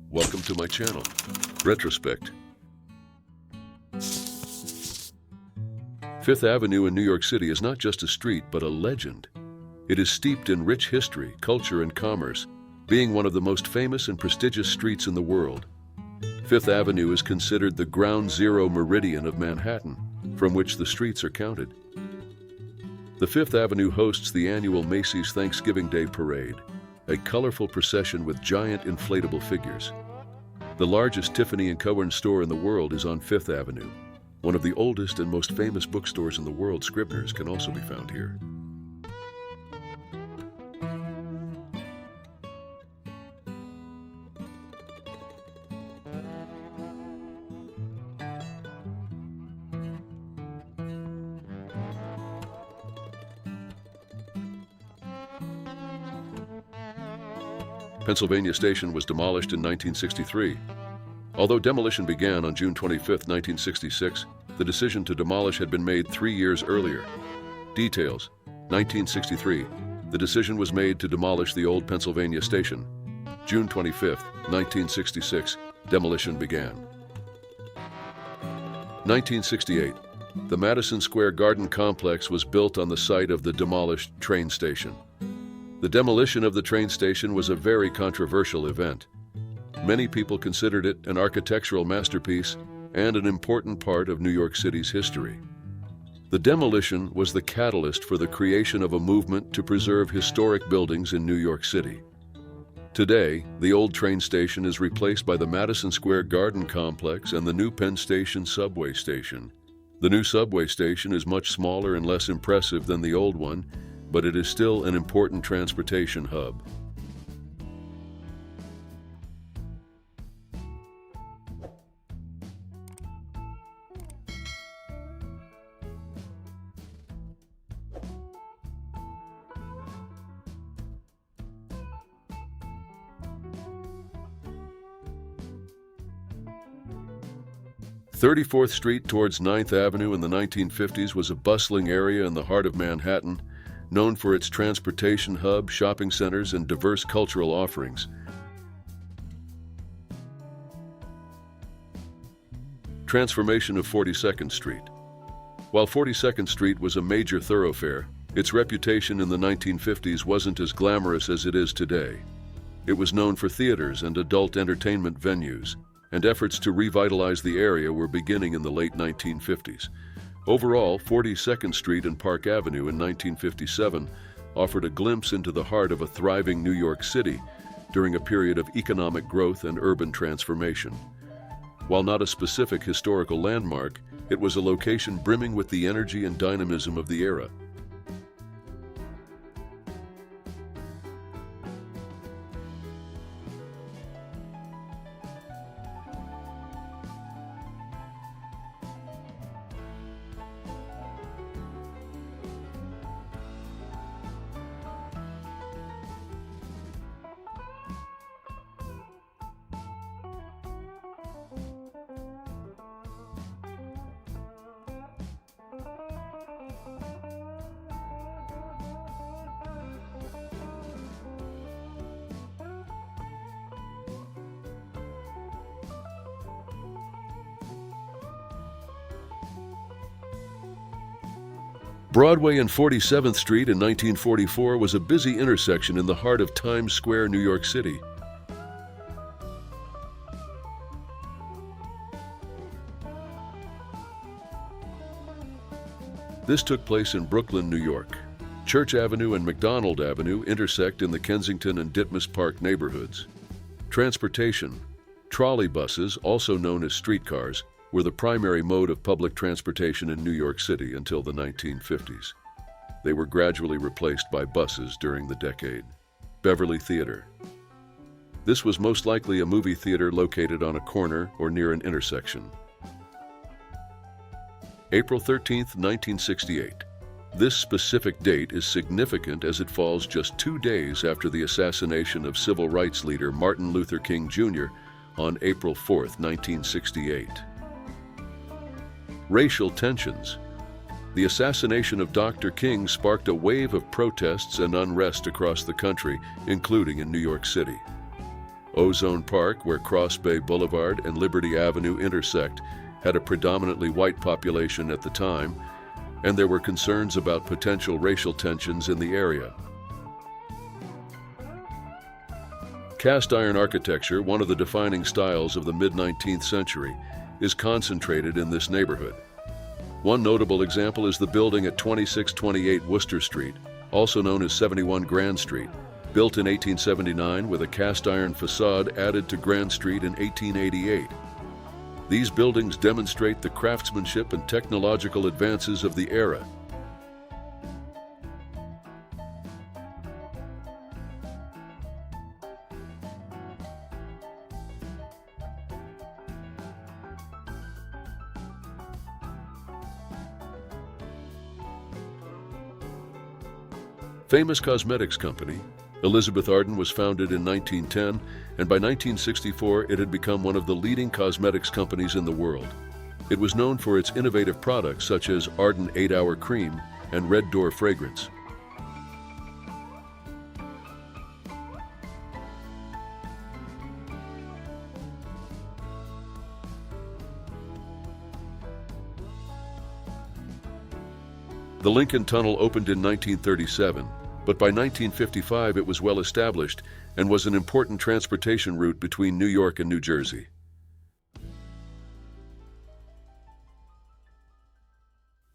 Welcome to my channel, Retrospect. Fifth Avenue in New York City is not just a street, but a legend. It is steeped in rich history, culture, and commerce, being one of the most famous and prestigious streets in the world. Fifth Avenue is considered the ground zero meridian of Manhattan, from which the streets are counted. The Fifth Avenue hosts the annual Macy's Thanksgiving Day Parade, a colorful procession with giant inflatable figures. The largest Tiffany & Co. store in the world is on Fifth Avenue. One of the oldest and most famous bookstores in the world, Scribner's, can also be found here. Pennsylvania Station was demolished in 1963. Although demolition began on June 25, 1966, the decision to demolish had been made 3 years earlier. Details: 1963, the decision was made to demolish the old Pennsylvania Station. June 25, 1966, demolition began. 1968, the Madison Square Garden complex was built on the site of the demolished train station. The demolition of the train station was a very controversial event. Many people considered it an architectural masterpiece and an important part of New York City's history. The demolition was the catalyst for the creation of a movement to preserve historic buildings in New York City. Today, the old train station is replaced by the Madison Square Garden complex and the new Penn Station subway station. The new subway station is much smaller and less impressive than the old one, but it is still an important transportation hub. Thirty-Fourth Street towards 9th Avenue in the 1950s was a bustling area in the heart of Manhattan, known for its transportation hub, shopping centers, and diverse cultural offerings. Transformation of 42nd Street. While 42nd Street was a major thoroughfare, its reputation in the 1950s wasn't as glamorous as it is today. It was known for theaters and adult entertainment venues, and efforts to revitalize the area were beginning in the late 1950s. Overall, 42nd Street and Park Avenue in 1957 offered a glimpse into the heart of a thriving New York City during a period of economic growth and urban transformation. While not a specific historical landmark, it was a location brimming with the energy and dynamism of the era. Broadway and 47th Street in 1944 was a busy intersection in the heart of Times Square, New York City. This took place in Brooklyn, New York. Church Avenue and McDonald Avenue intersect in the Kensington and Ditmas Park neighborhoods. Transportation. Trolley buses, also known as streetcars, were the primary mode of public transportation in New York City until the 1950s. They were gradually replaced by buses during the decade. Beverly Theater. This was most likely a movie theater located on a corner or near an intersection. April 13, 1968. This specific date is significant as it falls just 2 days after the assassination of civil rights leader Martin Luther King Jr. on April 4, 1968. Racial tensions. The assassination of Dr. King sparked a wave of protests and unrest across the country, including in New York City. Ozone Park, where Cross Bay Boulevard and Liberty Avenue intersect, had a predominantly white population at the time, and there were concerns about potential racial tensions in the area. Cast iron architecture, one of the defining styles of the mid-19th century, is concentrated in this neighborhood. One notable example is the building at 2628 Worcester Street, also known as 71 Grand Street, built in 1879 with a cast iron facade added to Grand Street in 1888. These buildings demonstrate the craftsmanship and technological advances of the era. Famous cosmetics company, Elizabeth Arden was founded in 1910, and by 1964 it had become one of the leading cosmetics companies in the world. It was known for its innovative products such as Arden 8-Hour Cream and Red Door fragrance. The Lincoln Tunnel opened in 1937, but by 1955 it was well established and was an important transportation route between New York and New Jersey.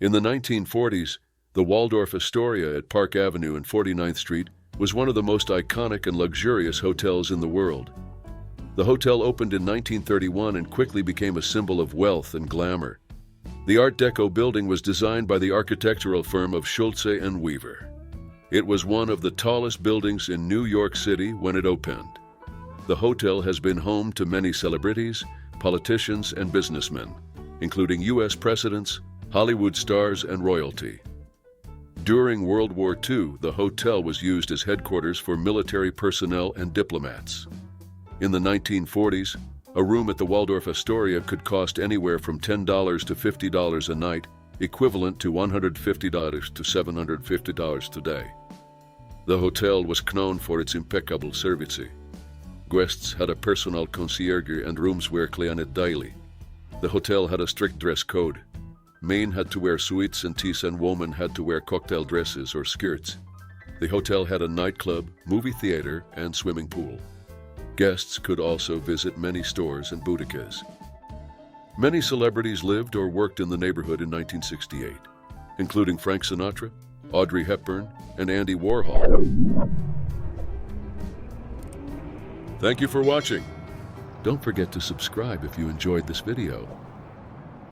In the 1940s, the Waldorf Astoria at Park Avenue and 49th Street was one of the most iconic and luxurious hotels in the world. The hotel opened in 1931 and quickly became a symbol of wealth and glamour. The Art Deco building was designed by the architectural firm of Schultze and Weaver. It was one of the tallest buildings in New York City when it opened. The hotel has been home to many celebrities, politicians, and businessmen, including U.S. presidents, Hollywood stars, and royalty. During World War II, the hotel was used as headquarters for military personnel and diplomats. In the 1940s, a room at the Waldorf Astoria could cost anywhere from $10 to $50 a night, equivalent to $150 to $750 today. The hotel was known for its impeccable service. Guests had a personal concierge and rooms were cleaned daily. The hotel had a strict dress code. Men had to wear suits and tees and women had to wear cocktail dresses or skirts. The hotel had a nightclub, movie theater, and swimming pool. Guests could also visit many stores and boutiques. Many celebrities lived or worked in the neighborhood in 1968, including Frank Sinatra, Audrey Hepburn, and Andy Warhol. Thank you for watching. Don't forget to subscribe if you enjoyed this video.